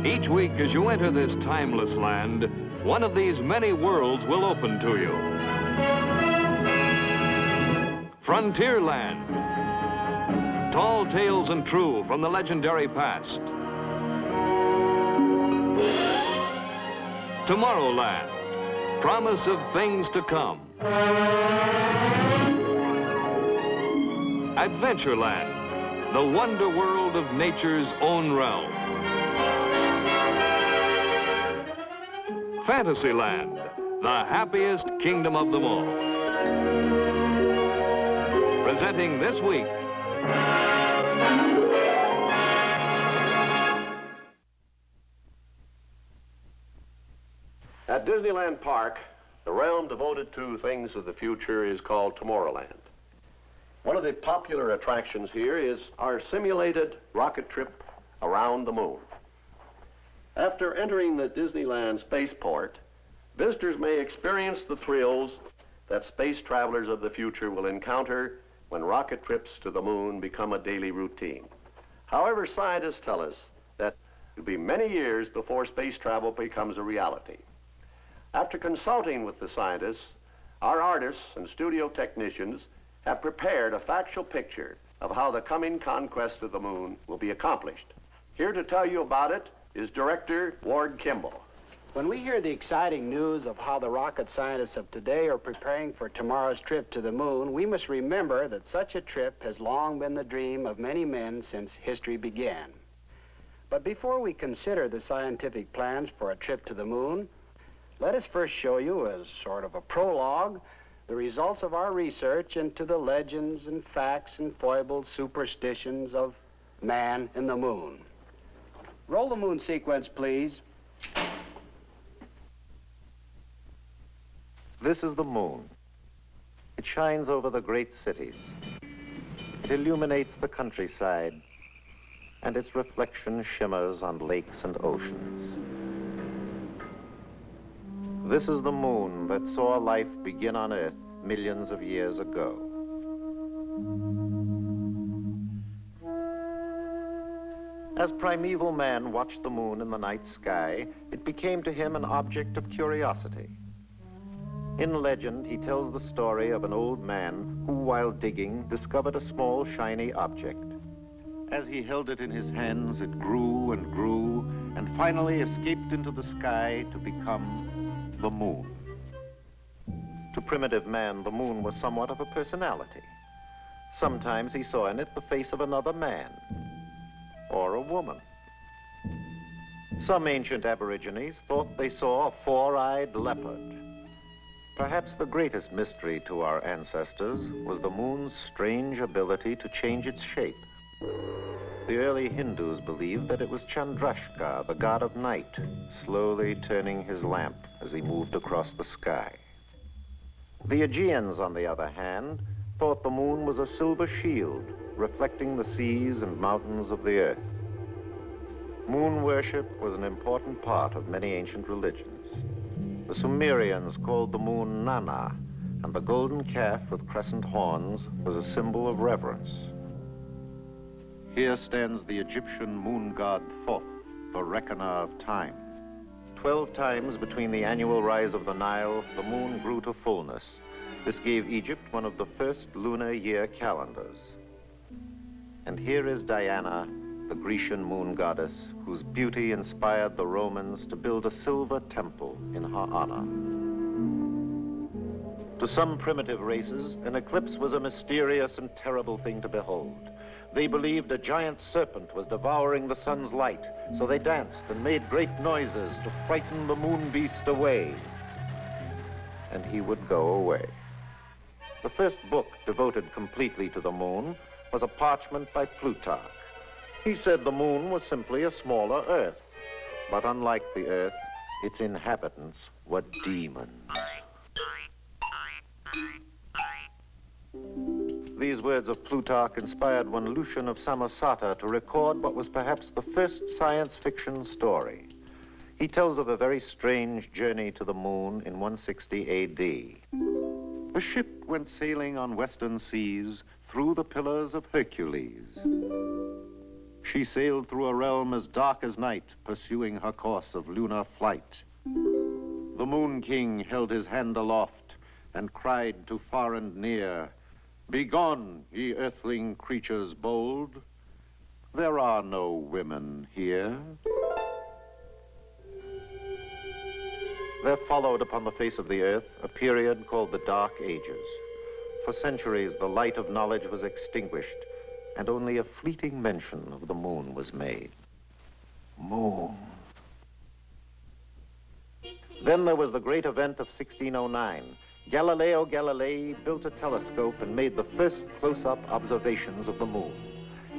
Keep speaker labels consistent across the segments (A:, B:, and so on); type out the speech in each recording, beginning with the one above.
A: Each week as you enter this timeless land, one of these many worlds will open to you. Frontierland. Tall tales and true from the legendary past. Tomorrowland. Promise of things to come. Adventureland. The wonder world of nature's own realm. Fantasyland, the happiest kingdom of them all. Presenting this week.
B: At Disneyland Park, the realm devoted to things of the future is called Tomorrowland. One of the popular attractions here is our simulated rocket trip around the moon. After entering the Disneyland spaceport, visitors may experience the thrills that space travelers of the future will encounter when rocket trips to the moon become a daily routine. However, scientists tell us that it will be many years before space travel becomes a reality. After consulting with the scientists, our artists and studio technicians have prepared a factual picture of how the coming conquest of the moon will be accomplished. Here to tell you about it is director Ward Kimball.
C: When we hear the exciting news of how the rocket scientists of today are preparing for tomorrow's trip to the moon, we must remember that such a trip has long been the dream of many men since history began. But before we consider the scientific plans for a trip to the moon, let us first show you, as sort of a prologue, the results of our research into the legends and facts and foibles, superstitions of man and the moon. Roll the moon sequence, please.
D: This is the moon. It shines over the great cities. It illuminates the countryside, and its reflection shimmers on lakes and oceans. This is the moon that saw life begin on Earth millions of years ago. As primeval man watched the moon in the night sky, it became to him an object of curiosity. In legend, he tells the story of an old man who, while digging, discovered a small, shiny object. As he held it in his hands, it grew and grew, and finally escaped into the sky to become the moon. To primitive man, the moon was somewhat of a personality. Sometimes he saw in it the face of another man, or a woman. Some ancient aborigines thought they saw a four-eyed leopard. Perhaps the greatest mystery to our ancestors was the moon's strange ability to change its shape. The early Hindus believed that it was Chandrashka, the god of night, slowly turning his lamp as he moved across the sky. The Aegeans, on the other hand, thought the moon was a silver shield, reflecting the seas and mountains of the earth. Moon worship was an important part of many ancient religions. The Sumerians called the moon Nana, and the golden calf with crescent horns was a symbol of reverence. Here stands the Egyptian moon god Thoth, the reckoner of time. 12 times between the annual rise of the Nile, the moon grew to fullness. This gave Egypt one of the first lunar year calendars. And here is Diana, the Grecian moon goddess, whose beauty inspired the Romans to build a silver temple in her honor. To some primitive races, an eclipse was a mysterious and terrible thing to behold. They believed a giant serpent was devouring the sun's light, so they danced and made great noises to frighten the moon beast away. And he would go away. The first book devoted completely to the moon was a parchment by Plutarch. He said the moon was simply a smaller Earth, but unlike the Earth, its inhabitants were demons. These words of Plutarch inspired one Lucian of Samosata to record what was perhaps the first science fiction story. He tells of a very strange journey to the moon in 160 A.D. A ship went sailing on western seas through the pillars of Hercules. She sailed through a realm as dark as night, pursuing her course of lunar flight. The Moon King held his hand aloft and cried to far and near, "Begone, ye earthling creatures bold. There are no women here." There followed upon the face of the earth a period called the Dark Ages. For centuries, the light of knowledge was extinguished, and only a fleeting mention of the moon was made. Moon. Then there was the great event of 1609. Galileo Galilei built a telescope and made the first close-up observations of the moon.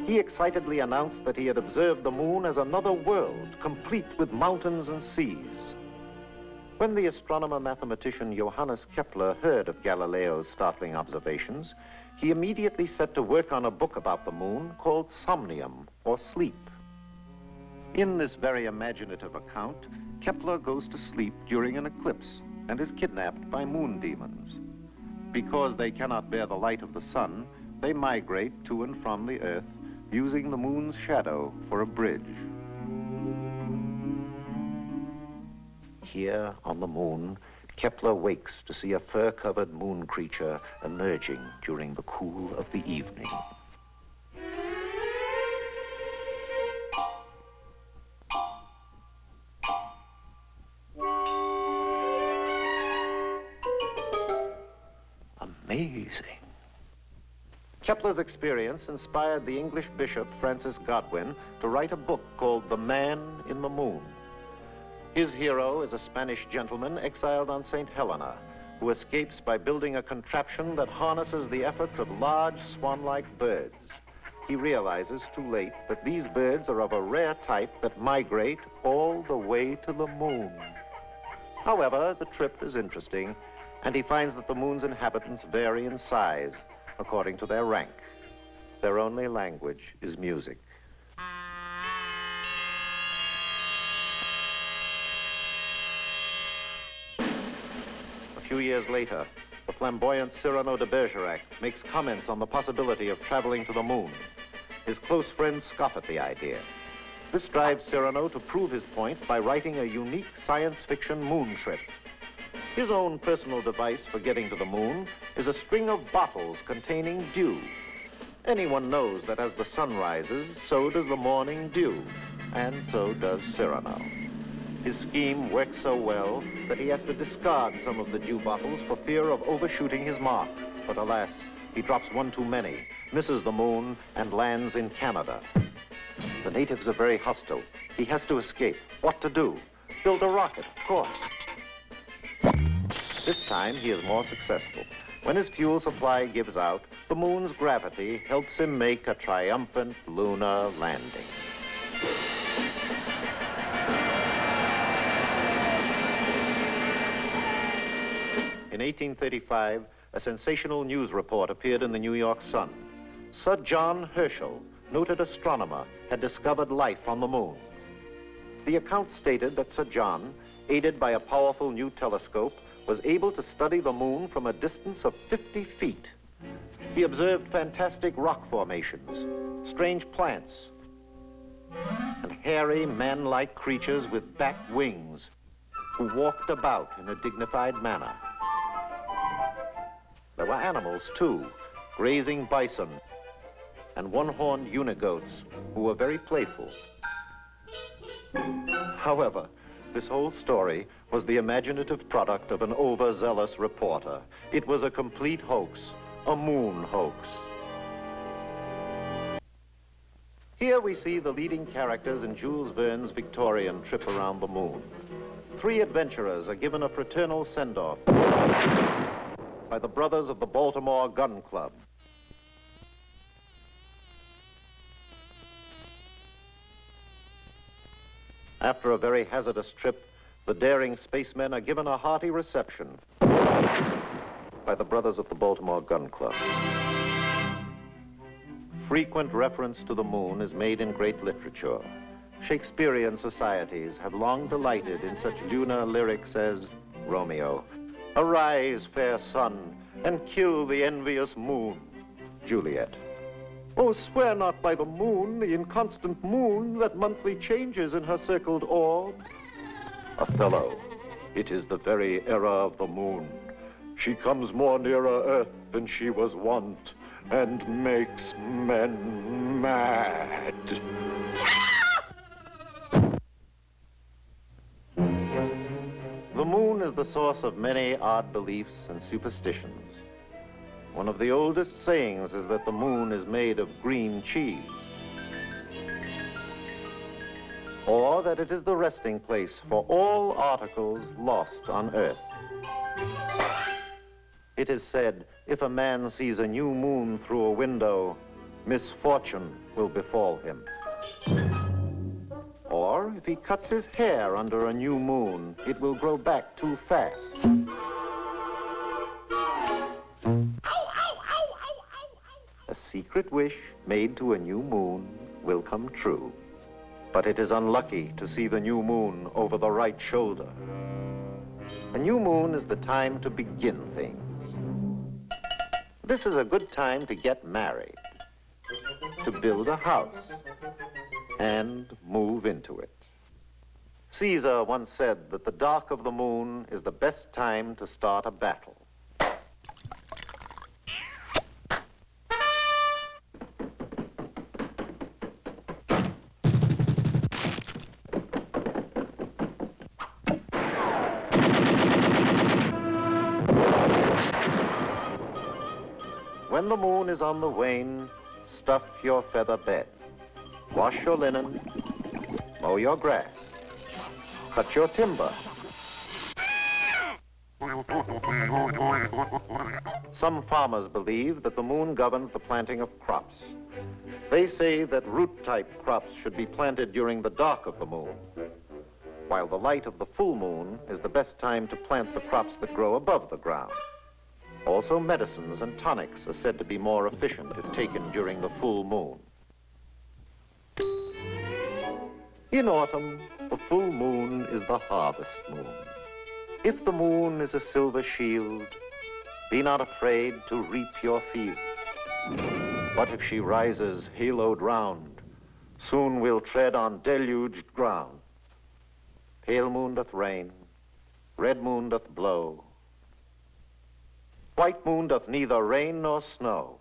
D: He excitedly announced that he had observed the moon as another world, complete with mountains and seas. When the astronomer-mathematician Johannes Kepler heard of Galileo's startling observations, he immediately set to work on a book about the moon called Somnium, or Sleep. In this very imaginative account, Kepler goes to sleep during an eclipse and is kidnapped by moon demons. Because they cannot bear the light of the sun, they migrate to and from the earth, using the moon's shadow for a bridge. Here on the moon, Kepler wakes to see a fur-covered moon creature emerging during the cool of the evening. Amazing. Kepler's experience inspired the English bishop, Francis Godwin, to write a book called The Man in the Moon. His hero is a Spanish gentleman exiled on St. Helena, who escapes by building a contraption that harnesses the efforts of large swan-like birds. He realizes too late that these birds are of a rare type that migrate all the way to the moon. However, the trip is interesting, and he finds that the moon's inhabitants vary in size according to their rank. Their only language is music. A few years later, the flamboyant Cyrano de Bergerac makes comments on the possibility of traveling to the moon. His close friends scoff at the idea. This drives Cyrano to prove his point by writing a unique science fiction moon trip. His own personal device for getting to the moon is a string of bottles containing dew. Anyone knows that as the sun rises, so does the morning dew, and so does Cyrano. His scheme works so well that he has to discard some of the dew bottles for fear of overshooting his mark. But alas, he drops one too many, misses the moon, and lands in Canada. The natives are very hostile. He has to escape. What to do? Build a rocket, of course. This time, he is more successful. When his fuel supply gives out, the moon's gravity helps him make a triumphant lunar landing. In 1835, a sensational news report appeared in the New York Sun. Sir John Herschel, noted astronomer, had discovered life on the moon. The account stated that Sir John, aided by a powerful new telescope, was able to study the moon from a distance of 50 feet. He observed fantastic rock formations, strange plants, and hairy man-like creatures with bat wings who walked about in a dignified manner. There were animals, too, grazing bison and one-horned unigoats who were very playful. However, this whole story was the imaginative product of an overzealous reporter. It was a complete hoax, a moon hoax. Here we see the leading characters in Jules Verne's Victorian trip around the moon. 3 adventurers are given a fraternal send-off by the brothers of the Baltimore Gun Club. After a very hazardous trip, the daring spacemen are given a hearty reception by the brothers of the Baltimore Gun Club. Frequent reference to the moon is made in great literature. Shakespearean societies have long delighted in such lunar lyrics as Romeo, "Arise, fair sun, and kill the envious moon," Juliet, Oh, swear not by the moon, the inconstant moon that monthly changes in her circled orb. Othello, it is the very era of the moon. She comes more nearer earth than she was wont, and makes men mad. The moon is the source of many odd beliefs and superstitions. One of the oldest sayings is that the moon is made of green cheese, or that it is the resting place for all articles lost on Earth. It is said, if a man sees a new moon through a window, misfortune will befall him. Or if he cuts his hair under a new moon, it will grow back too fast. A secret wish made to a new moon will come true. But it is unlucky to see the new moon over the right shoulder. A new moon is the time to begin things. This is a good time to get married, to build a house, and move into it. Caesar once said that the dark of the moon is the best time to start a battle. When the moon is on the wane, stuff your feather bed. Wash your linen, mow your grass, cut your timber. Some farmers believe that the moon governs the planting of crops. They say that root-type crops should be planted during the dark of the moon, while the light of the full moon is the best time to plant the crops that grow above the ground. Also, medicines and tonics are said to be more efficient if taken during the full moon. In autumn, the full moon is the harvest moon. If the moon is a silver shield, be not afraid to reap your field. But if she rises haloed round, soon we'll tread on deluged ground. Pale moon doth rain, red moon doth blow, white moon doth neither rain nor snow.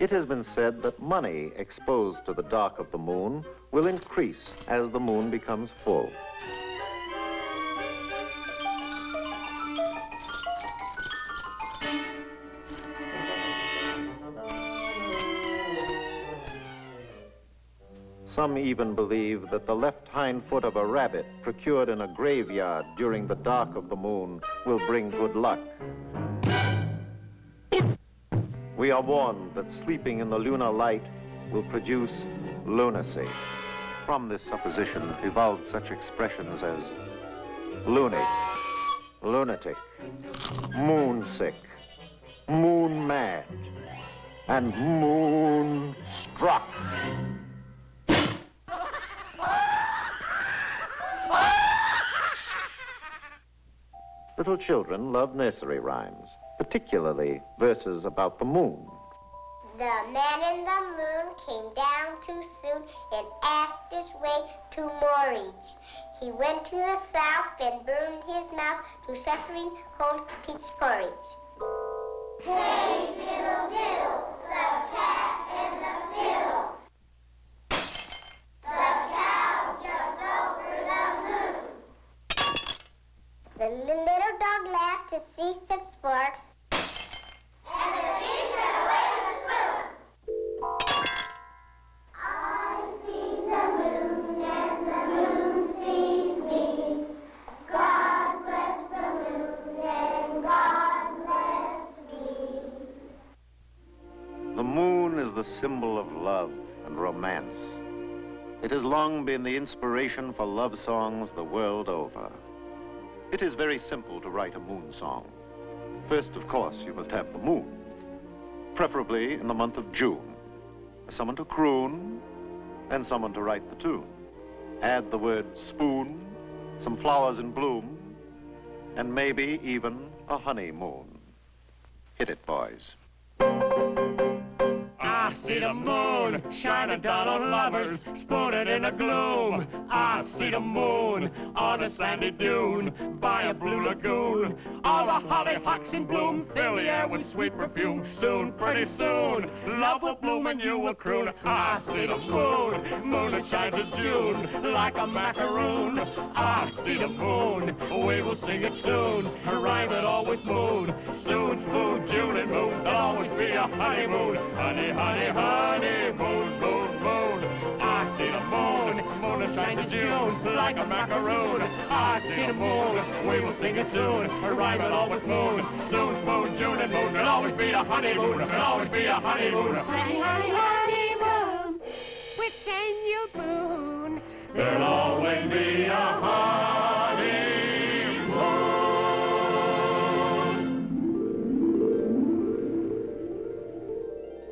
D: It has been said that money exposed to the dark of the moon will increase as the moon becomes full. Some even believe that the left hind foot of a rabbit procured in a graveyard during the dark of the moon will bring good luck. We are warned that sleeping in the lunar light will produce lunacy. From this supposition evolved such expressions as loony, lunatic, moonsick, moon mad, and moonstruck. Little children love nursery rhymes, particularly verses about the moon.
E: The man in the moon came down too soon and asked his way to Morridge. He went to the south and burned his mouth to suffering cold peach porridge. Hey, diddle, diddle, the cat in the fiddle. The cow jumped over the moon. The little dog laughed to see such sport. And the fish ran away with the squirrel. I've seen the moon and the moon sees me. God bless the moon and God bless me.
D: The moon is the symbol of love and romance. It has long been the inspiration for love songs the world over. It is very simple to write a moon song. First, of course, you must have the moon, preferably in the month of June. Someone to croon, and someone to write the tune. Add the word spoon, some flowers in bloom, and maybe even a honeymoon. Hit it, boys.
F: I see the moon shining down on lovers, spooning in the gloom. I see the moon on a sandy dune by a blue lagoon. All the hollyhocks in bloom fill the air with sweet perfume. Soon, pretty soon, love will bloom and you will croon. I see the moon that shines in June like a macaroon. I see the moon, we will sing it soon, rhyme it all with moon. Soon, spoon, June and moon, there'll always be a honeymoon. Honey, honey, honey, moon, moon, moon. I see the moon that shines in June like a macaroon. I see the moon, we will sing a tune, rhyme it all with moon. Soon, spoon, June and moon, there'll always be a honeymoon. There'll always be a honeymoon.
E: Honey, honey, honeymoon with Daniel Boone.
F: There'll always be a honeymoon.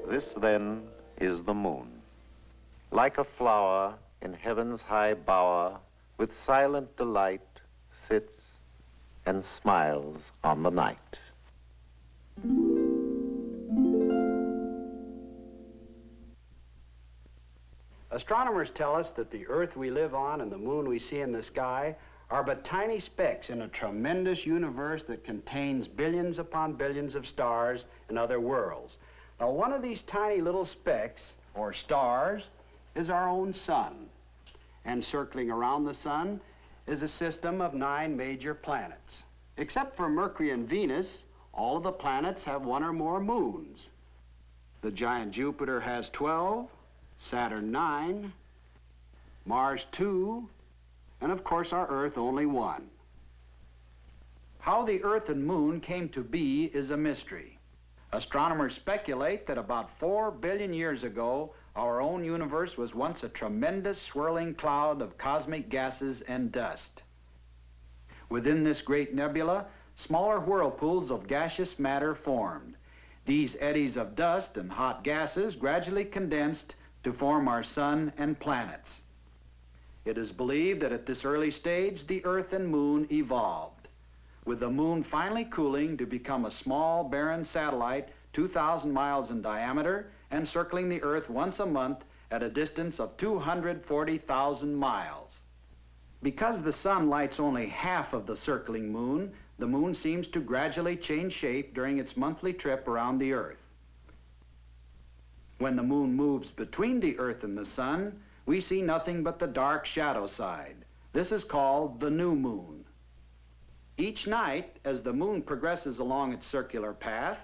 D: This, then, is the moon. Like a flower in heaven's high bower, with silent delight, sits and smiles on the night.
C: Astronomers tell us that the Earth we live on and the moon we see in the sky are but tiny specks in a tremendous universe that contains billions upon billions of stars and other worlds. Now, one of these tiny little specks, or stars, is our own sun. And circling around the sun is a system of 9 major planets. Except for Mercury and Venus, all of the planets have 1 or more moons. The giant Jupiter has 12, Saturn 9, Mars 2, and of course our Earth only 1. How the Earth and moon came to be is a mystery. Astronomers speculate that about 4 billion years ago, our own universe was once a tremendous swirling cloud of cosmic gases and dust. Within this great nebula, smaller whirlpools of gaseous matter formed. These eddies of dust and hot gases gradually condensed to form our sun and planets. It is believed that at this early stage, the Earth and moon evolved, with the moon finally cooling to become a small, barren satellite 2,000 miles in diameter and circling the Earth once a month at a distance of 240,000 miles. Because the sun lights only half of the circling moon, the moon seems to gradually change shape during its monthly trip around the Earth. When the moon moves between the Earth and the sun, we see nothing but the dark shadow side. This is called the new moon. Each night, as the moon progresses along its circular path,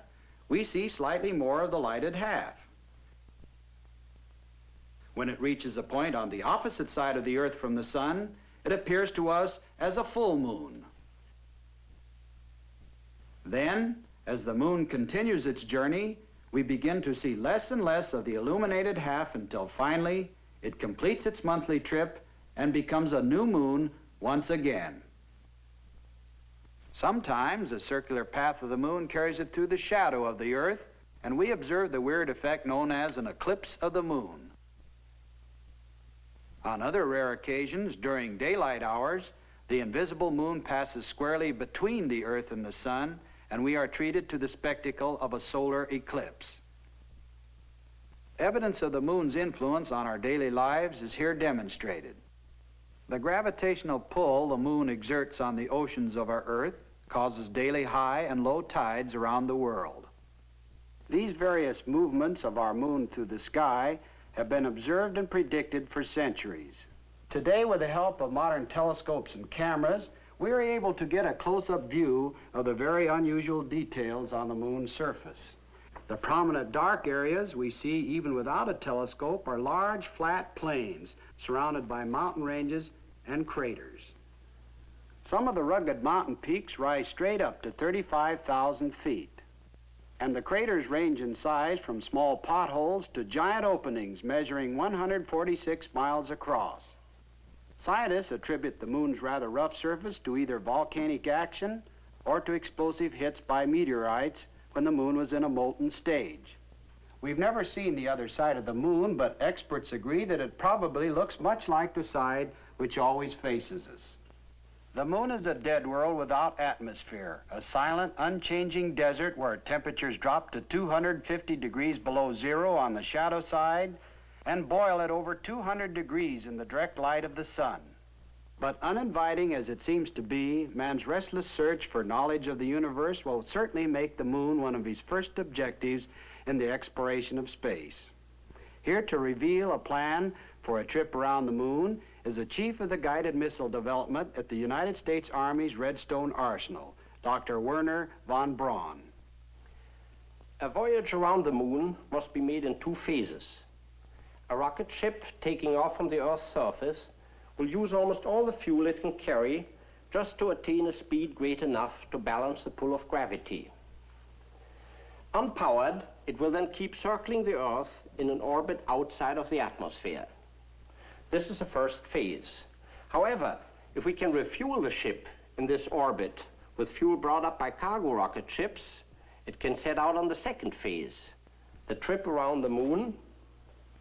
C: we see slightly more of the lighted half. When it reaches a point on the opposite side of the Earth from the sun, it appears to us as a full moon. Then, as the moon continues its journey, we begin to see less and less of the illuminated half until finally it completes its monthly trip and becomes a new moon once again. Sometimes the circular path of the moon carries it through the shadow of the Earth, and we observe the weird effect known as an eclipse of the moon. On other rare occasions, during daylight hours, the invisible moon passes squarely between the Earth and the sun, and we are treated to the spectacle of a solar eclipse. Evidence of the moon's influence on our daily lives is here demonstrated. The gravitational pull the moon exerts on the oceans of our Earth causes daily high and low tides around the world. These various movements of our moon through the sky have been observed and predicted for centuries. Today, with the help of modern telescopes and cameras, we are able to get a close-up view of the very unusual details on the moon's surface. The prominent dark areas we see even without a telescope are large, flat plains surrounded by mountain ranges and craters. Some of the rugged mountain peaks rise straight up to 35,000 feet. And the craters range in size from small potholes to giant openings measuring 146 miles across. Scientists attribute the moon's rather rough surface to either volcanic action or to explosive hits by meteorites when the moon was in a molten stage. We've never seen the other side of the moon, but experts agree that it probably looks much like the side which always faces us. The moon is a dead world without atmosphere, a silent, unchanging desert where temperatures drop to 250 degrees below zero on the shadow side and boil at over 200 degrees in the direct light of the sun. But uninviting as it seems to be, man's restless search for knowledge of the universe will certainly make the moon one of his first objectives in the exploration of space. Here to reveal a plan for a trip around the moon is the chief of the guided missile development at the United States Army's Redstone Arsenal, Dr. Werner von Braun.
G: A voyage around the moon must be made in two phases. A rocket ship taking off from the Earth's surface will use almost all the fuel it can carry just to attain a speed great enough to balance the pull of gravity. Unpowered, it will then keep circling the Earth in an orbit outside of the atmosphere. This is the first phase. However, if we can refuel the ship in this orbit with fuel brought up by cargo rocket ships, it can set out on the second phase, the trip around the moon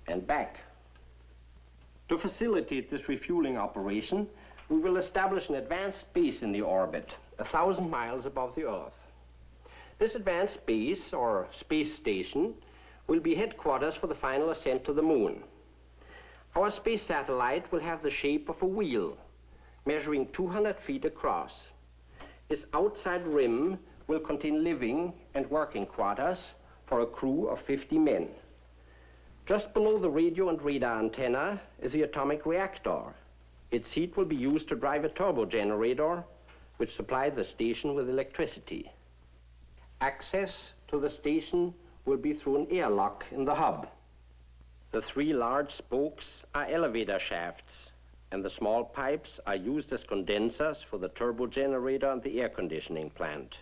G: and back. To facilitate this refueling operation, we will establish an advanced base in the orbit, 1,000 miles above the Earth. This advanced base, or space station, will be headquarters for the final ascent to the moon. Our space satellite will have the shape of a wheel, measuring 200 feet across. Its outside rim will contain living and working quarters for a crew of 50 men. Just below the radio and radar antenna is the atomic reactor. Its heat will be used to drive a turbo generator, which supplies the station with electricity. Access to the station will be through an airlock in the hub. The three large spokes are elevator shafts, and the small pipes are used as condensers for the turbo generator and the air conditioning plant.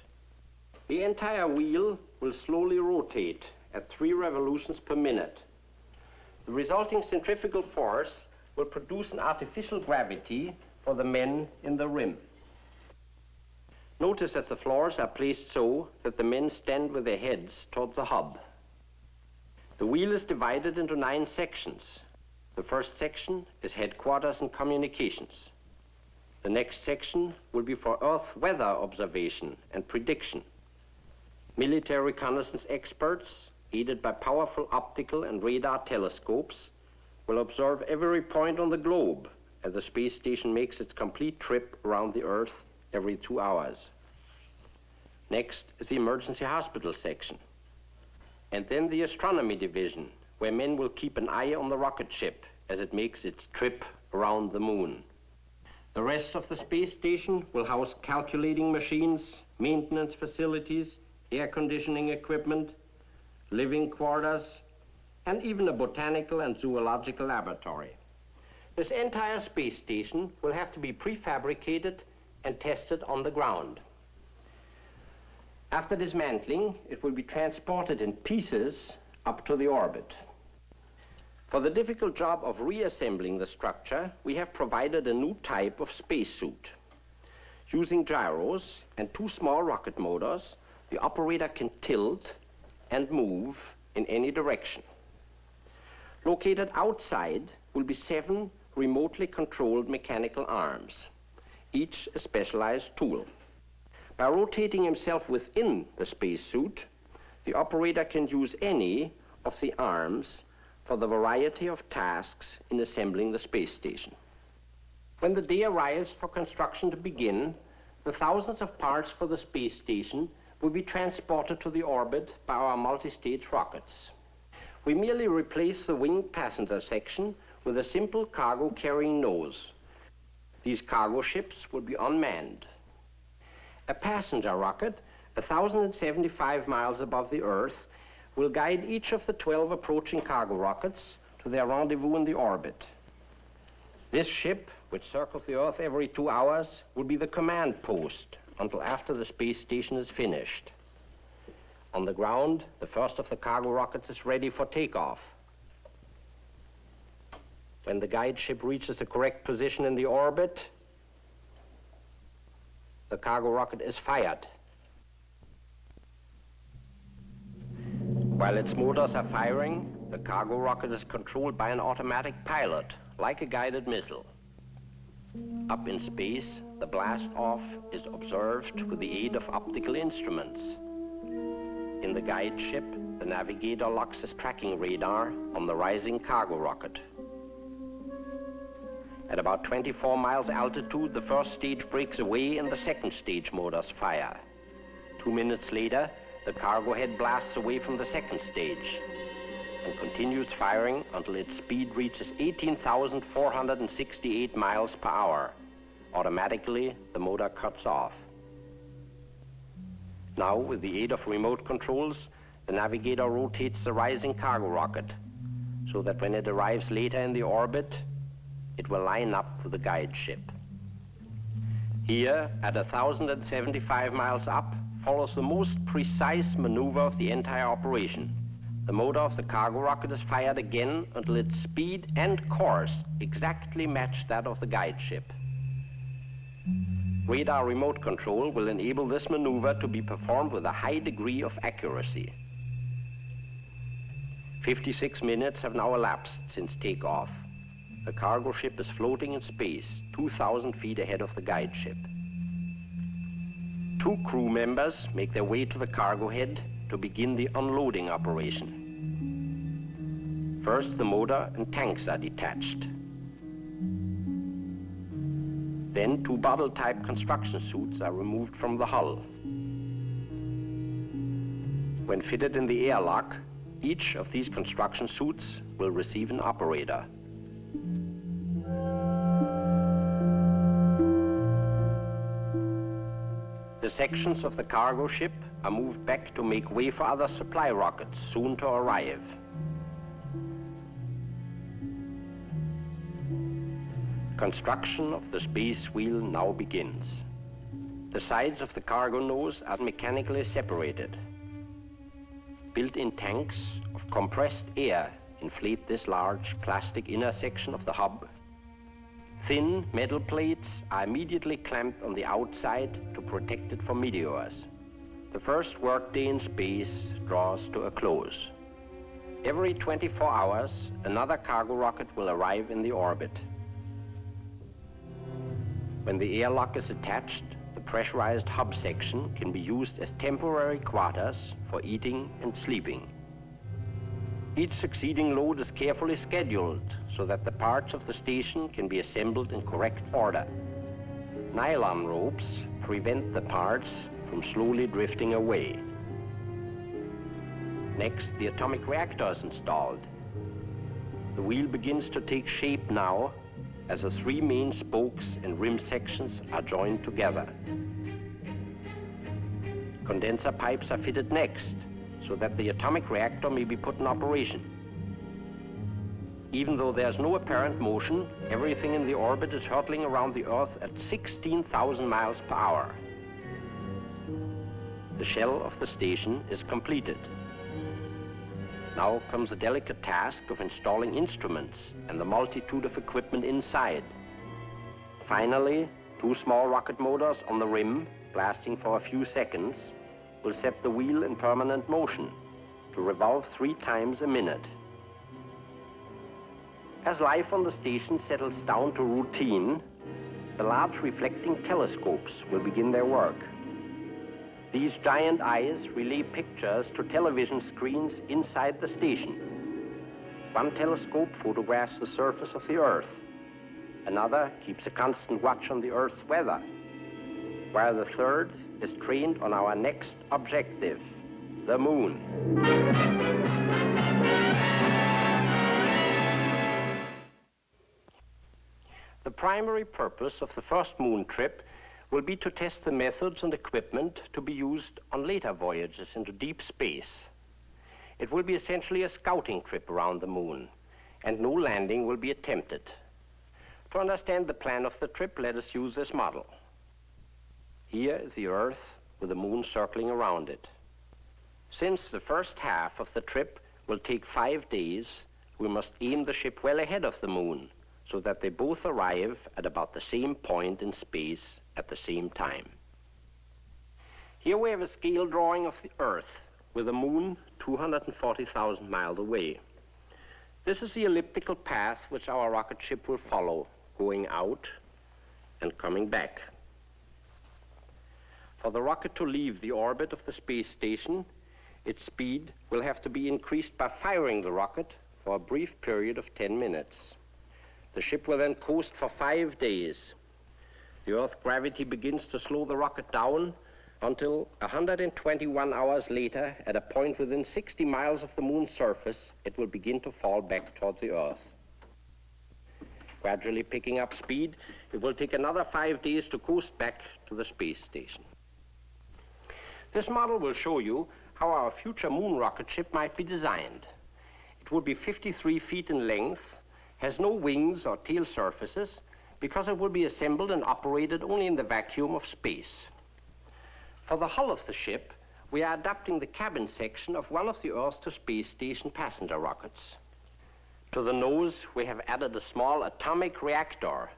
G: The entire wheel will slowly rotate at 3 revolutions per minute. The resulting centrifugal force will produce an artificial gravity for the men in the rim. Notice that the floors are placed so that the men stand with their heads toward the hub. The wheel is divided into 9 sections. The first section is headquarters and communications. The next section will be for Earth weather observation and prediction. Military reconnaissance experts, aided by powerful optical and radar telescopes, will observe every point on the globe as the space station makes its complete trip around the Earth every 2 hours. Next is the emergency hospital section. And then the astronomy division, where men will keep an eye on the rocket ship as it makes its trip around the moon. The rest of the space station will house calculating machines, maintenance facilities, air conditioning equipment, living quarters, and even a botanical and zoological laboratory. This entire space station will have to be prefabricated and tested on the ground. After dismantling, it will be transported in pieces up to the orbit. For the difficult job of reassembling the structure, we have provided a new type of spacesuit. Using gyros and 2 small rocket motors, the operator can tilt and move in any direction. Located outside will be 7 remotely controlled mechanical arms, each a specialized tool. By rotating himself within the spacesuit, the operator can use any of the arms for the variety of tasks in assembling the space station. When the day arrives for construction to begin, the thousands of parts for the space station will be transported to the orbit by our multi-stage rockets. We merely replace the winged passenger section with a simple cargo-carrying nose. These cargo ships will be unmanned. A passenger rocket, 1,075 miles above the Earth, will guide each of the 12 approaching cargo rockets to their rendezvous in the orbit. This ship, which circles the Earth every 2 hours, will be the command post until after the space station is finished. On the ground, the first of the cargo rockets is ready for takeoff. When the guide ship reaches the correct position in the orbit, the cargo rocket is fired. While its motors are firing, the cargo rocket is controlled by an automatic pilot, like a guided missile. Up in space, the blast-off is observed with the aid of optical instruments. In the guide ship, the navigator locks his tracking radar on the rising cargo rocket. At about 24 miles altitude, the first stage breaks away and the second stage motors fire. 2 minutes later, the cargo head blasts away from the second stage and continues firing until its speed reaches 18,468 miles per hour. Automatically, the motor cuts off. Now, with the aid of remote controls, the navigator rotates the rising cargo rocket so that when it arrives later in the orbit, it will line up with the guide ship. Here, at 1,075 miles up, follows the most precise maneuver of the entire operation. The motor of the cargo rocket is fired again until its speed and course exactly match that of the guide ship. Radar remote control will enable this maneuver to be performed with a high degree of accuracy. 56 minutes have now elapsed since takeoff. The cargo ship is floating in space, 2,000 feet ahead of the guide ship. 2 crew members make their way to the cargo head to begin the unloading operation. First, the motor and tanks are detached. Then, 2 bottle-type construction suits are removed from the hull. When fitted in the airlock, each of these construction suits will receive an operator. The sections of the cargo ship are moved back to make way for other supply rockets soon to arrive. Construction of the space wheel now begins. The sides of the cargo nose are mechanically separated. Built-in tanks of compressed air inflate this large plastic inner section of the hub. Thin metal plates are immediately clamped on the outside to protect it from meteors. The first workday in space draws to a close. Every 24 hours, another cargo rocket will arrive in the orbit. When the airlock is attached, the pressurized hub section can be used as temporary quarters for eating and sleeping. Each succeeding load is carefully scheduled so that the parts of the station can be assembled in correct order. Nylon ropes prevent the parts from slowly drifting away. Next, the atomic reactor is installed. The wheel begins to take shape now as the 3 main spokes and rim sections are joined together. Condenser pipes are fitted next so that the atomic reactor may be put in operation. Even though there's no apparent motion, everything in the orbit is hurtling around the Earth at 16,000 miles per hour. The shell of the station is completed. Now comes the delicate task of installing instruments and the multitude of equipment inside. Finally, 2 small rocket motors on the rim, blasting for a few seconds, will set the wheel in permanent motion to revolve 3 times a minute. As life on the station settles down to routine, the large reflecting telescopes will begin their work. These giant eyes relay pictures to television screens inside the station. One telescope photographs the surface of the Earth. Another keeps a constant watch on the Earth's weather, while the third is trained on our next objective, the moon. The primary purpose of the first moon trip will be to test the methods and equipment to be used on later voyages into deep space. It will be essentially a scouting trip around the moon, and no landing will be attempted. To understand the plan of the trip, let us use this model. Here is the Earth with the moon circling around it. Since the first half of the trip will take 5 days, we must aim the ship well ahead of the moon so that they both arrive at about the same point in space at the same time. Here we have a scale drawing of the Earth with the moon 240,000 miles away. This is the elliptical path which our rocket ship will follow, going out, and coming back. For the rocket to leave the orbit of the space station, its speed will have to be increased by firing the rocket for a brief period of 10 minutes. The ship will then coast for 5 days. The Earth's gravity begins to slow the rocket down until 121 hours later, at a point within 60 miles of the moon's surface, it will begin to fall back toward the Earth. Gradually picking up speed, it will take another 5 days to coast back to the space station. This model will show you how our future moon rocket ship might be designed. It will be 53 feet in length, has no wings or tail surfaces, because it will be assembled and operated only in the vacuum of space. For the hull of the ship, we are adapting the cabin section of one of the Earth to space station passenger rockets. To the nose, we have added a small atomic reactor,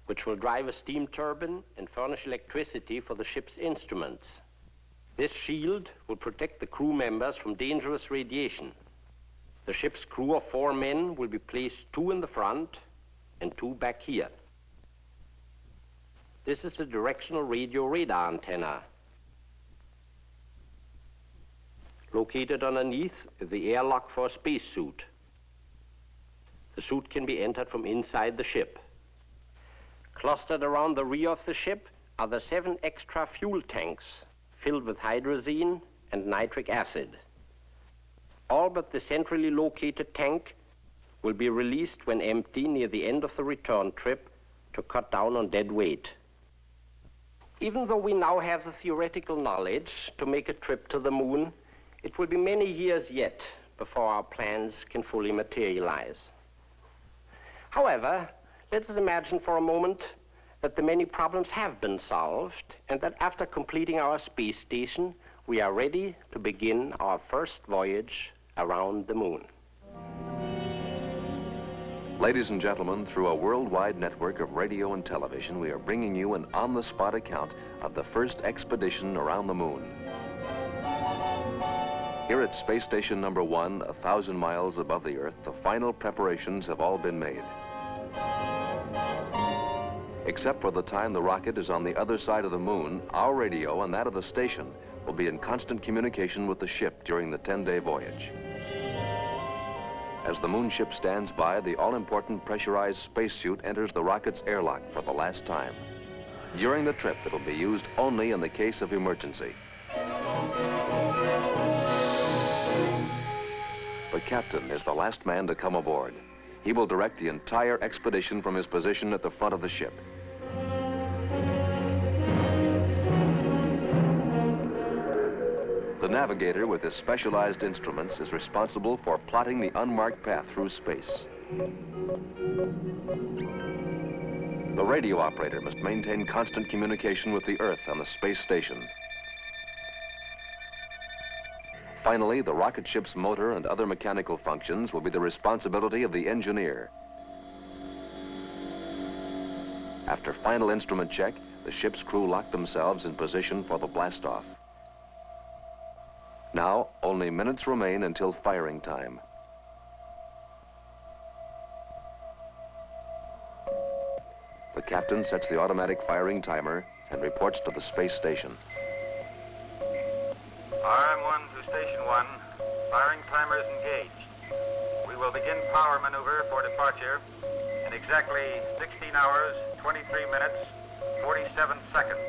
G: which will drive a steam turbine and furnish electricity for the ship's instruments. This shield will protect the crew members from dangerous radiation. The ship's crew of 4 men will be placed 2 in the front and 2 back here. This is the directional radio radar antenna. Located underneath is the airlock for a spacesuit. The suit can be entered from inside the ship. Clustered around the rear of the ship are the 7 extra fuel tanks filled with hydrazine and nitric acid. All but the centrally located tank will be released when empty near the end of the return trip to cut down on dead weight. Even though we now have the theoretical knowledge to make a trip to the moon, it will be many years yet before our plans can fully materialize. However, let us imagine for a moment that the many problems have been solved and that after completing our space station, we are ready to begin our first voyage around the moon.
A: Ladies and gentlemen, through a worldwide network of radio and television, we are bringing you an on-the-spot account of the first expedition around the moon. Here at Space Station number 1, 1,000 miles above the Earth, the final preparations have all been made. Except for the time the rocket is on the other side of the moon, our radio and that of the station will be in constant communication with the ship during the 10-day voyage. As the moon ship stands by, the all-important pressurized spacesuit enters the rocket's airlock for the last time. During the trip, it'll be used only in the case of emergency. The captain is the last man to come aboard. He will direct the entire expedition from his position at the front of the ship. The navigator, with his specialized instruments, is responsible for plotting the unmarked path through space. The radio operator must maintain constant communication with the Earth on the space station. Finally, the rocket ship's motor and other mechanical functions will be the responsibility of the engineer. After final instrument check, the ship's crew lock themselves in position for the blastoff. Now, only minutes remain until firing time. The captain sets the automatic firing timer and reports to the space station.
H: RM1 to Station 1, firing timer is engaged. We will begin power maneuver for departure in exactly 16 hours, 23 minutes, 47 seconds.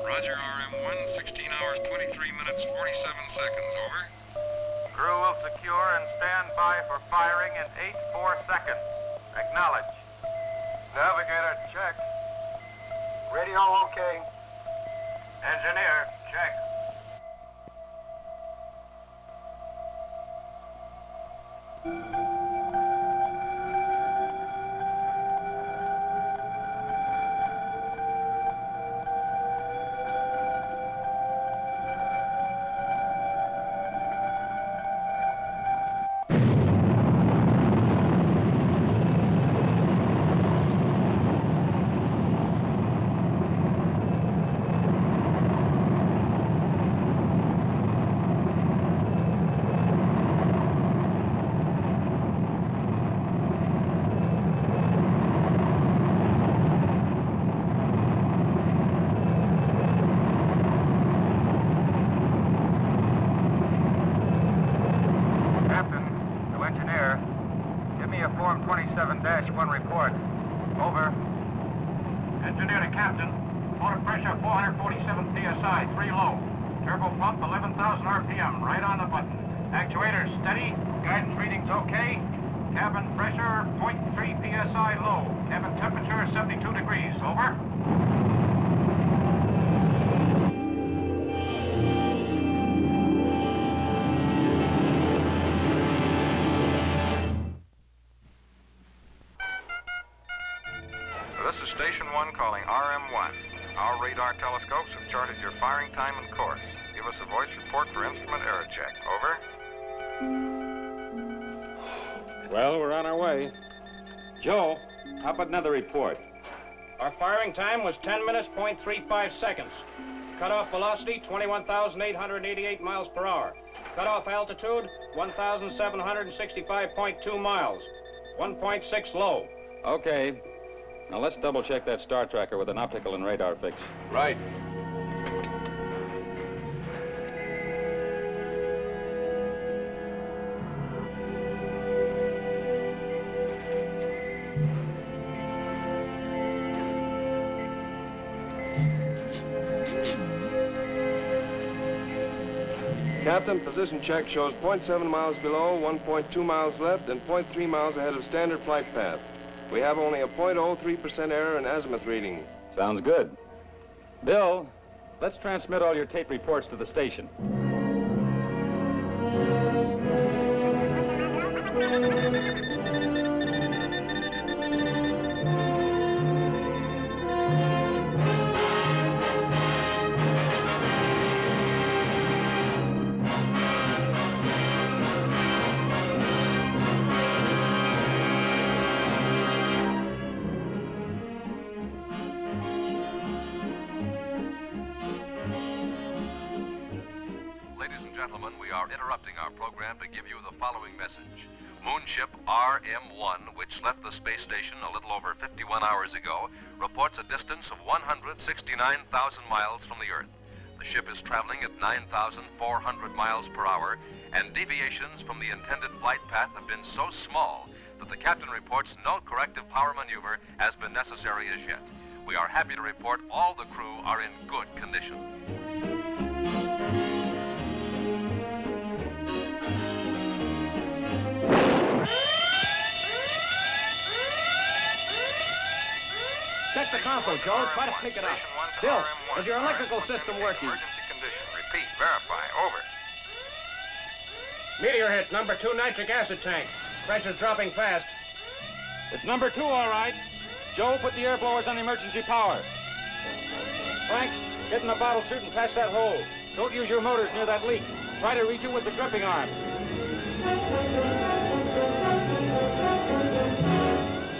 I: Roger, RM1, 16 hours, 23 minutes, 47 seconds, over.
H: Crew will secure and stand by for firing in 84 seconds. Acknowledge. Navigator, check. Radio okay. Engineer, check. pressure 447 psi, 3 low. Turbo pump 11,000 RPM, right on the button. Actuators steady, guidance readings okay. Cabin pressure 0.3 psi low. Cabin temperature 72 degrees, over.
I: This is Station 1 calling RM1. Our radar telescopes have charted your firing time and course. Give us a voice report for instrument error check. Over.
J: Well, we're on our way. Joe, how about another report?
G: Our firing time was 10 minutes, 0.35 seconds. Cutoff velocity, 21,888 miles per hour. Cutoff altitude, 1,765.2 miles. 1.6 low.
J: Okay. Now let's double check that star tracker with an optical and radar fix.
B: Right.
K: Captain, position check shows 0.7 miles below, 1.2 miles left, and 0.3 miles ahead of standard flight path. We have only a 0.03% error in azimuth reading.
J: Sounds good. Bill, let's transmit all your tape reports to the station.
A: Gentlemen, we are interrupting our program to give you the following message. Moonship RM1, which left the space station a little over 51 hours ago, reports a distance of 169,000 miles from the Earth. The ship is traveling at 9,400 miles per hour, and deviations from the intended flight path have been so small that the captain reports no corrective power maneuver has been necessary as yet. We are happy to report all the crew are in good condition.
G: Check the console, Joe. Try to pick it up. Bill, is your electrical system working?
I: Emergency condition. Repeat. Verify. Over.
G: Meteor hit number 2 nitric acid tank. Pressure's dropping fast.
J: It's number 2, all right. Joe, put the air blowers on emergency power. Frank, get in the bottle suit and patch that hole. Don't use your motors near that leak. Try to reach it with the gripping arms.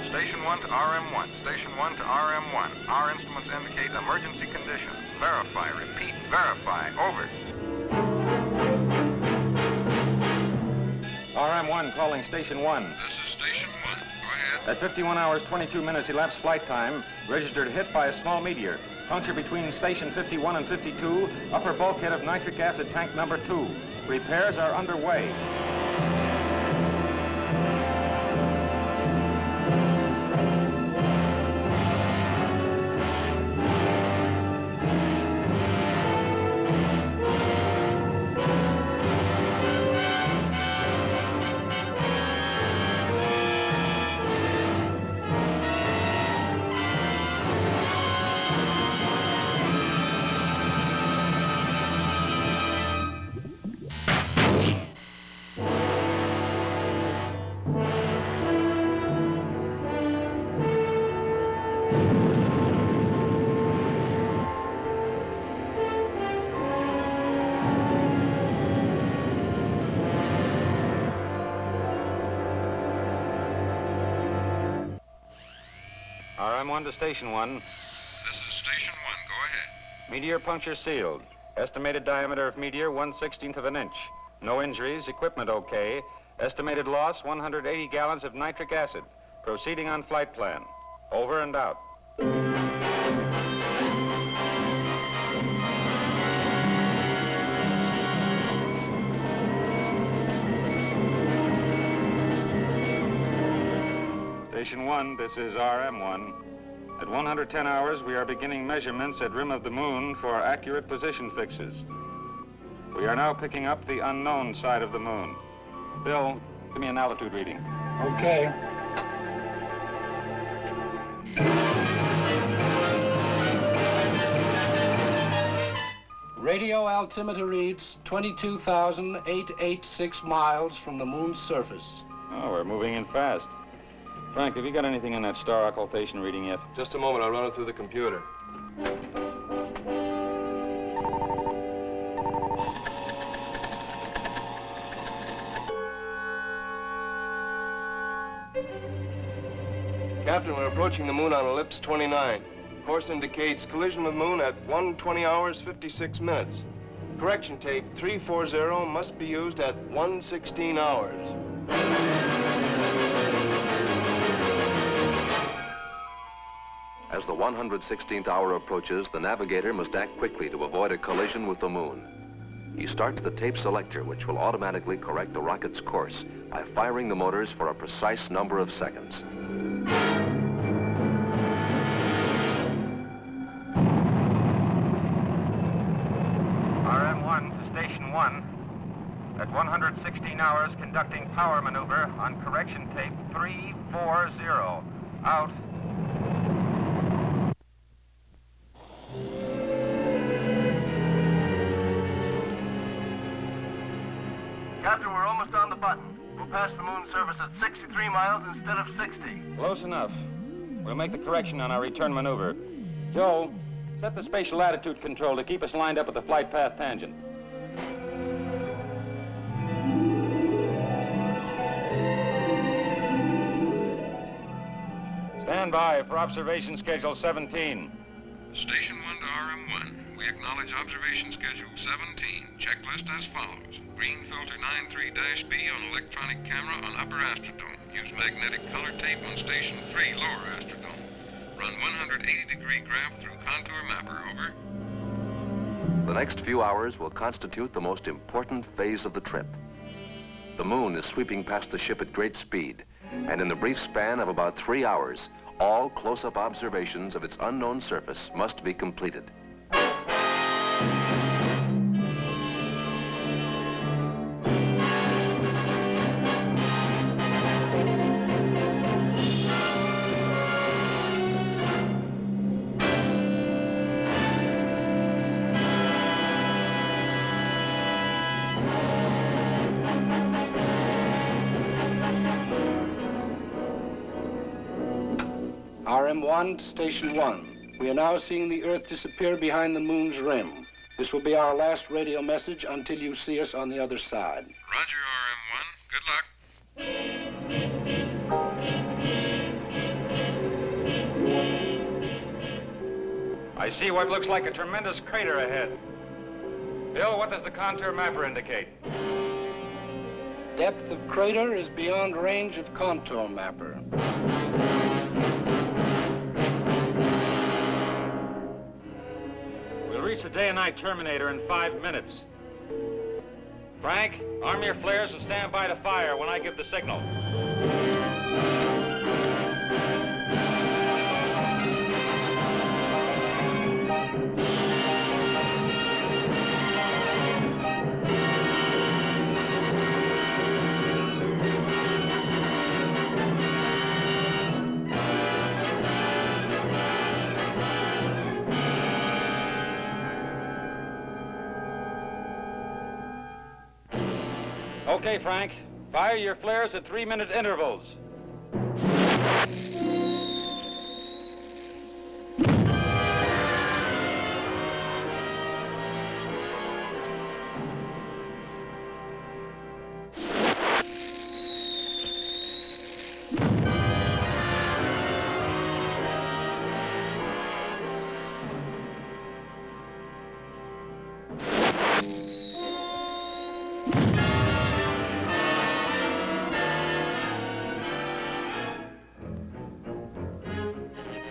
I: Station 1 to RM1. Station 1 to RM1. Our instruments indicate emergency condition. Verify. Repeat. Verify. Over.
J: RM1 calling Station 1.
I: This is Station 1. Go ahead.
J: At 51 hours, 22 minutes elapsed flight time, registered hit by a small meteor. Puncture between Station 51 and 52, upper bulkhead of nitric acid tank number 2. Repairs are underway. RM1 to Station 1.
I: This is Station 1. Go ahead.
J: Meteor puncture sealed. Estimated diameter of meteor 1/16 of an inch. No injuries, equipment okay. Estimated loss 180 gallons of nitric acid. Proceeding on flight plan. Over and out. Station 1, this is RM1. At 110 hours, we are beginning measurements at rim of the moon for accurate position fixes. We are now picking up the unknown side of the moon. Bill, give me an altitude reading.
C: Okay.
L: Radio altimeter reads 22,886 miles from the moon's surface.
J: Oh, we're moving in fast. Frank, have you got anything in that star occultation reading yet?
K: Just a moment, I'll run it through the computer. Captain, we're approaching the moon on ellipse 29. Course indicates collision with moon at 1:20 hours, 56 minutes. Correction tape 340 must be used at 1:16 hours.
A: As the 116th hour approaches, the navigator must act quickly to avoid a collision with the moon. He starts the tape selector, which will automatically correct the rocket's course by firing the motors for a precise number of seconds.
H: RM1 to Station 1. At 116 hours, conducting power maneuver on correction tape 340. Out.
K: Captain, we're almost on the button. We'll pass the moon surface at 63 miles instead of 60.
J: Close enough. We'll make the correction on our return maneuver. Joe, set the spatial attitude control to keep us lined up with the flight path tangent. Stand by for observation schedule 17.
M: Station 1 to RM1. We acknowledge observation schedule 17. Checklist as follows. Green filter 93-B on electronic camera on upper astrodome. Use magnetic color tape on station 3, lower astrodome. Run 180-degree graph through contour mapper, over.
A: The next few hours will constitute the most important phase of the trip. The moon is sweeping past the ship at great speed, and in the brief span of about 3 hours, all close-up observations of its unknown surface must be completed.
L: RM1, Station 1. We are now seeing the Earth disappear behind the moon's rim. This will be our last radio message until you see us on the other side.
M: Roger, RM1. Good luck.
J: I see what looks like a tremendous crater ahead. Bill, what does the contour mapper indicate?
L: Depth of crater is beyond range of contour mapper.
J: We'll reach the day and night terminator in 5 minutes. Frank, arm your flares and stand by to fire when I give the signal. Okay, Frank. Fire your flares at 3-minute intervals.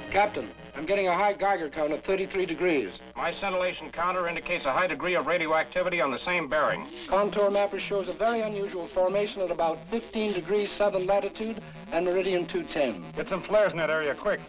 L: Captain, I'm getting a high Geiger count of 33 degrees.
F: My scintillation counter indicates a high degree of radioactivity on the same bearing.
L: Contour mapper shows a very unusual formation at about 15 degrees southern latitude and meridian 210.
J: Get some flares in that area, quick.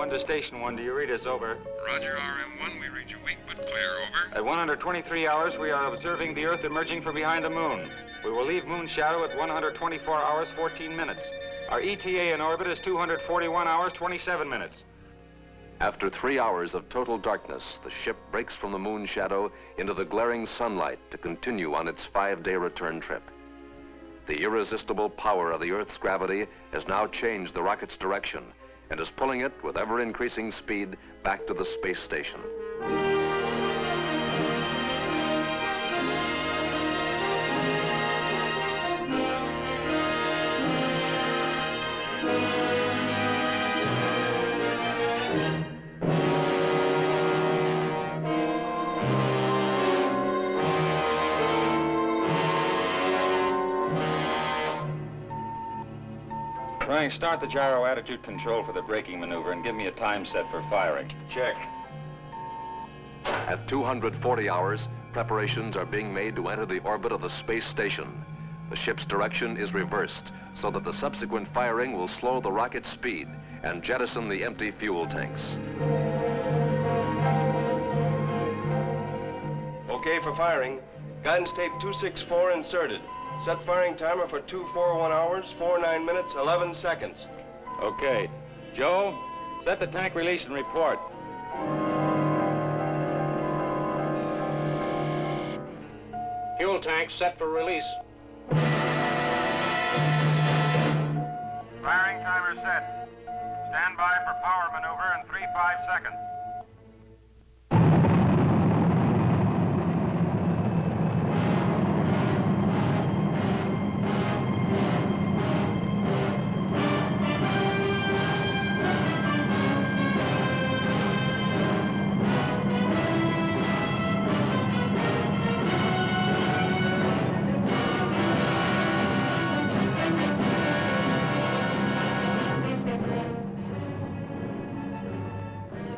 J: RM1 to Station 1. Do you read us? Over.
M: Roger, RM1, we read you weak but clear. Over.
J: At 123 hours, we are observing the Earth emerging from behind the moon. We will leave moon shadow at 124 hours, 14 minutes. Our ETA in orbit is 241 hours, 27 minutes.
A: After 3 hours of total darkness, the ship breaks from the moon shadow into the glaring sunlight to continue on its 5-day return trip. The irresistible power of the Earth's gravity has now changed the rocket's direction and is pulling it with ever-increasing speed back to the space station.
J: Frank, start the gyro attitude control for the braking maneuver and give me a time set for firing. Check.
A: At 240 hours, preparations are being made to enter the orbit of the space station. The ship's direction is reversed so that the subsequent firing will slow the rocket's speed and jettison the empty fuel tanks.
K: Okay for firing. Guidance tape 264 inserted. Set firing timer for 241 hours, 49 minutes, 11 seconds.
J: Okay. Joe, set the tank release and report.
G: Fuel tank set for release.
H: Firing timer set. Stand by for power maneuver in 3-5 seconds.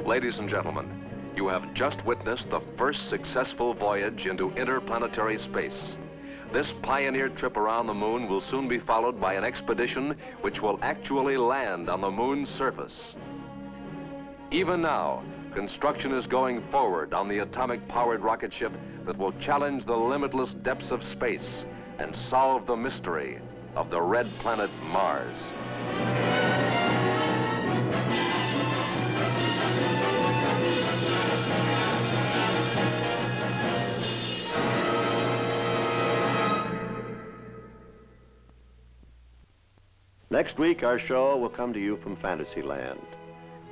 A: Ladies and gentlemen, you have just witnessed the first successful voyage into interplanetary space. This pioneer trip around the moon will soon be followed by an expedition which will actually land on the moon's surface. Even now, construction is going forward on the atomic-powered rocket ship that will challenge the limitless depths of space and solve the mystery of the red planet Mars.
B: Next week, our show will come to you from Fantasyland,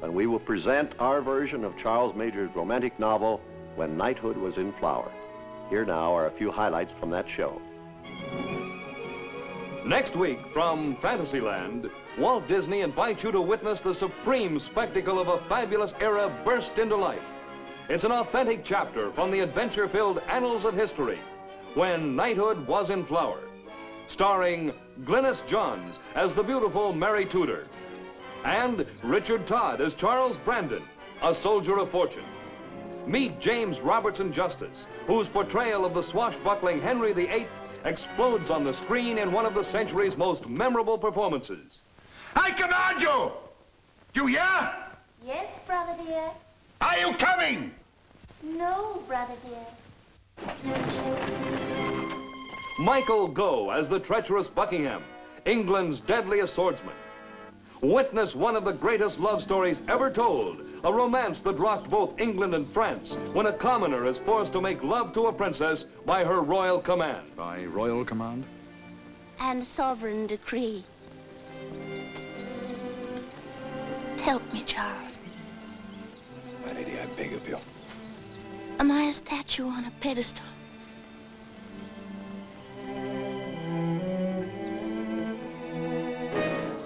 B: and we will present our version of Charles Major's romantic novel, When Knighthood Was in Flower. Here now are a few highlights from that show.
N: Next week, from Fantasyland, Walt Disney invites you to witness the supreme spectacle of a fabulous era burst into life. It's an authentic chapter from the adventure-filled annals of history, When Knighthood Was in Flower, starring Glynis Johns as the beautiful Mary Tudor, and Richard Todd as Charles Brandon, a soldier of fortune. Meet James Robertson Justice, whose portrayal of the swashbuckling Henry VIII explodes on the screen in one of the century's most memorable performances.
O: I command you! You hear?
E: Yes, brother dear.
O: Are you coming?
E: No, brother dear.
N: Michael Gough as the treacherous Buckingham, England's deadliest swordsman. Witness one of the greatest love stories ever told, a romance that rocked both England and France when a commoner is forced to make love to a princess by her royal command.
P: By royal command?
E: And sovereign decree. Help me, Charles.
P: My lady, I beg of you.
E: Am I a statue on a pedestal?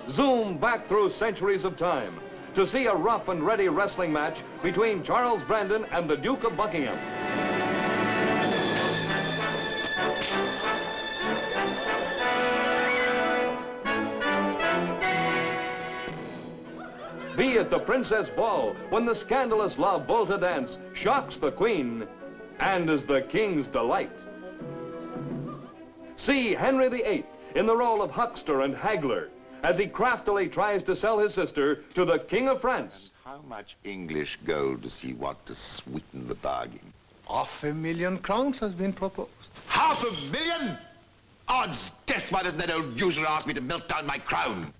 N: Zoom back through centuries of time to see a rough and ready wrestling match between Charles Brandon and the Duke of Buckingham. Be at the Princess Ball when the scandalous La Volta dance shocks the Queen and is the King's delight. See Henry VIII in the role of huckster and haggler as he craftily tries to sell his sister to the King of France,
O: How much English gold does he want to sweeten the bargain?
Q: 500,000 crowns has been proposed.
O: 500,000? Odds death, why doesn't that old usurer ask me to melt down my crown?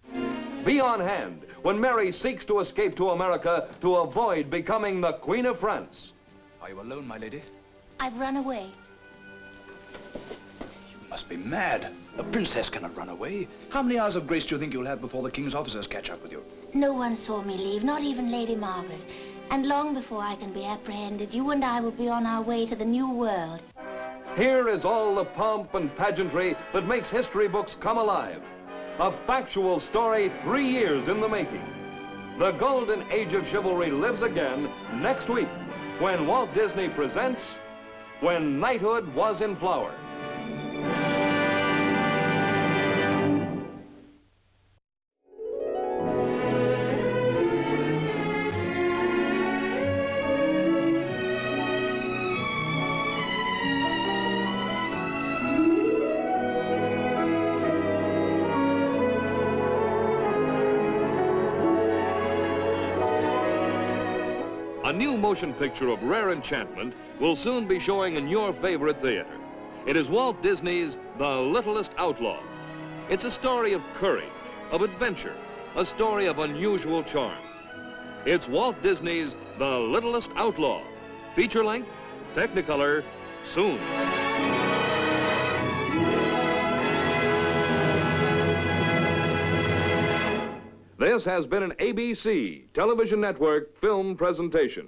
N: Be on hand when Mary seeks to escape to America to avoid becoming the Queen of France.
P: Are you alone, my lady?
E: I've run away.
P: You must be mad. A princess cannot run away. How many hours of grace do you think you'll have before the king's officers catch up with you?
E: No one saw me leave, not even Lady Margaret. And long before I can be apprehended, you and I will be on our way to the New World.
N: Here is all the pomp and pageantry that makes history books come alive. A factual story 3 years in the making. The golden age of chivalry lives again next week when Walt Disney presents When Knighthood Was in Flower. A new motion picture of rare enchantment will soon be showing in your favorite theater. It is Walt Disney's The Littlest Outlaw. It's a story of courage, of adventure, a story of unusual charm. It's Walt Disney's The Littlest Outlaw. Feature length, Technicolor, soon. This has been an ABC Television Network film presentation.